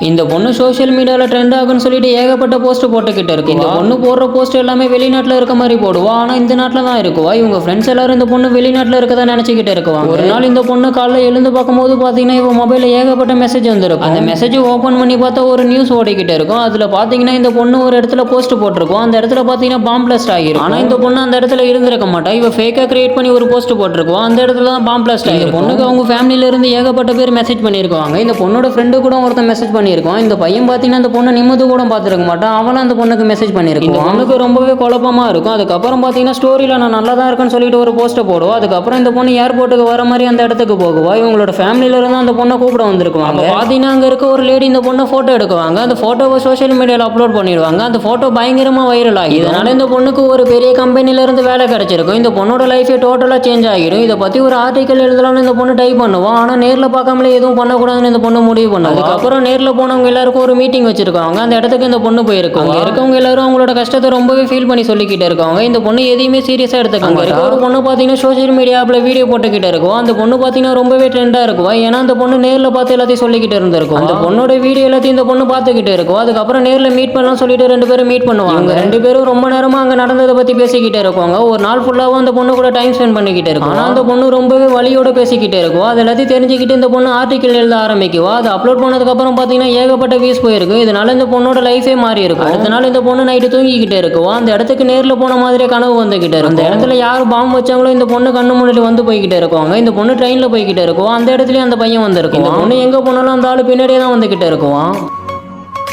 இந்த பொண்ணு சோஷியல் மீடியாவில் ட்ரெண்ட் ஆகுன்னு சொல்லிட்டு ஏகப்பட்ட போஸ்ட் போட்டுக்கிட்டு இருக்கு. இந்த பொண்ணு போடுற போஸ்ட் எல்லாமே வெளிநாட்டில் இருக்க மாதிரி போடுவா, ஆனால் இந்த நாட்டில் தான் இருக்குவா. இவங்க ஃப்ரெண்ட்ஸ் எல்லாரும் இந்த பொண்ணு வெளிநாட்டில் இருக்கதான் நினச்சிக்கிட்டு இருக்குவாங்க. ஒரு நாள் இந்த பொண்ணு காலைல எழுந்து பார்க்கும்போது பார்த்தீங்கன்னா இவன் மொபைலில் ஏகப்பட்ட மெசேஜ் வந்துருக்கும். அந்த மெசேஜ் ஓப்பன் பண்ணி பார்த்தா ஒரு நியூஸ் ஓடிக்கிட்டு இருக்கும். அதில் பார்த்தீங்கன்னா இந்த பொண்ணு ஒரு இடத்துல போஸ்ட் போட்டிருக்கும். அந்த இடத்துல பார்த்தீங்கன்னா பாம் பிளாஸ்ட் ஆகிருக்கும். ஆனால் இந்த பொண்ணு அந்த இடத்துல இருந்திருக்க மாட்டா. இவ ஃபேக்காக கிரியேட் பண்ணி ஒரு போஸ்ட் போட்டிருக்கோம். அந்த இடத்துல தான் பாம் பிளாஸ்ட் ஆகிருக்கும். பொண்ணுக்கு அவங்க ஃபேமிலியில இருந்து ஏகப்பட்ட பேர் மெசேஜ் பண்ணியிருக்காங்க. இந்த பொண்ணோட ஃப்ரெண்டு கூட ஒருத்தன் மெசேஜ் பண்ணியிருக்கோம். இந்த பையன் பார்த்தீங்கன்னா அந்த பொண்ணை நிம்மதி கூட பார்த்துருக்க மாட்டான். அவளும் அந்த பொண்ணுக்கு மெசேஜ் பண்ணியிருக்கோம். இந்த பொண்ணுக்கு ரொம்பவே குழப்பமா இருக்கும். அதுக்கப்புறம் பார்த்தீங்கன்னா ஸ்டோரியில் நான் நல்லா தான் இருக்குன்னு சொல்லிட்டு ஒரு போஸ்ட்டை போடுவோம். அதுக்கப்புறம் இந்த பொண்ணு ஏர்போர்ட்டுக்கு வர மாதிரி அந்த இடத்துக்கு போகுவா. இவங்களோட ஃபேமிலியில இருந்து அந்த பொண்ணை கூப்பிட வந்திருக்குவாங்க. பார்த்தீங்கன்னா அங்கே இருக்க ஒரு லேடி இந்த பொண்ணை ஃபோட்டோ எடுக்குவாங்க. அந்த ஃபோட்டோவை சோஷியல் மீடியாவில் அப்லோட் பண்ணிடுவாங்க. அந்த ஃபோட்டோ பயங்கரமாக வைரல் ஆகி இதனால இந்த பொண்ணுக்கு ஒரு பெரிய கம்பெனில இருந்து வேலை கிடைச்சிருக்கும். இந்த பொண்ணோட லைஃபே டோட்டலாக சேஞ்ச் ஆகிடும். இதை பற்றி ஒரு ஆர்டிக்கல் எழுதலாம்னு இந்த பொண்ணு டைப் பண்ணுவோம். ஆனால் நேரில் பார்க்காமலே எதுவும் பண்ணக்கூடாதுன்னு இந்த பொண்ணு முடிவு பண்ணுவோம். அதுக்கப்புறம் நேரில் போனவங்க எல்லாருக்கும் ஒரு மீட்டிங் வச்சிருக்காங்க. அந்த இடத்துக்கு இந்த பொண்ணு போயிருக்கும். அங்கே இருக்கவங்க எல்லாரும் அவங்களோட கஷ்டத்தை ரொம்பவே ஃபீல் பண்ணி சொல்லிக்கிட்டு இருக்காங்க. இந்த பொண்ணு எதையுமே சீரியஸாக எடுத்துக்காங்க. ஒரு பொண்ணு பார்த்தீங்கன்னா சோஷியல் மீடியாவில் வீடியோ போட்டுக்கிட்டு இருக்கும். அந்த பொண்ணு பார்த்தீங்கன்னா ரொம்பவே ட்ரெண்டாக இருக்கும். ஏன்னா அந்த பொண்ணு நேரில் பார்த்து எல்லாத்தையும் சொல்லிக்கிட்டு இருந்திருக்கும். அந்த பொண்ணோட வீடியோ எல்லாத்தையும் இந்த பொண்ணு பார்த்துக்கிட்டு இருக்கும். அதுக்கப்புறம் நேரில் மீட் பண்ணலாம் சொல்லிட்டு ரெண்டு பேரும் மீட் பண்ணுவாங்க. ரெண்டு பேரும் ரொம்ப நேரமா அங்கே நடந்ததை பற்றி பேசிக்கிட்டு இருப்பாங்க. ஒரு நாள் ஃபுல்லாகவும் அந்த பொண்ணு கூட டைம் ஸ்பெண்ட் பண்ணிக்கிட்டு இருக்கும். ஆனால் அந்த பொண்ணு ரொம்பவே வலியோட பேசிக்கிட்டு இருக்கும். அது எல்லாத்தையும் தெரிஞ்சுக்கிட்டு இந்த பொண்ணு ஆர்டிக்கல் எழுத ஆரம்பிக்குவா. அதை அப்லோட் பண்ணதுக்கப்புறம் பார்த்தீங்கன்னா ஏகப்பட்ட வியூஸ் போயிருக்கு. இதனால இந்த பொண்ணோட லைஃபே மாறி இருக்கும். அடுத்த நாள் இந்த பொண்ணு நைட்டு தூங்கிக்கிட்டே இருக்குவா. அந்த இடத்துக்கு நேரில் போன மாதிரியே கனவு வந்துகிட்டே இருக்கும். அந்த இடத்துல யார் பாம்பு வச்சாங்களோ இந்த பொண்ணு கண்ணு முன்னாடி வந்து போய்கிட்டே இருக்குவாங்க. இந்த பொண்ணு ட்ரெயினில் போய்கிட்டே இருக்கும். அந்த இடத்துலயும் அந்த பையன் வந்திருக்கும். இந்த பொண்ணு எங்கே போனாலும் அந்த ஆள் பின்னாடியே தான் வந்துகிட்டே இருக்குவான்.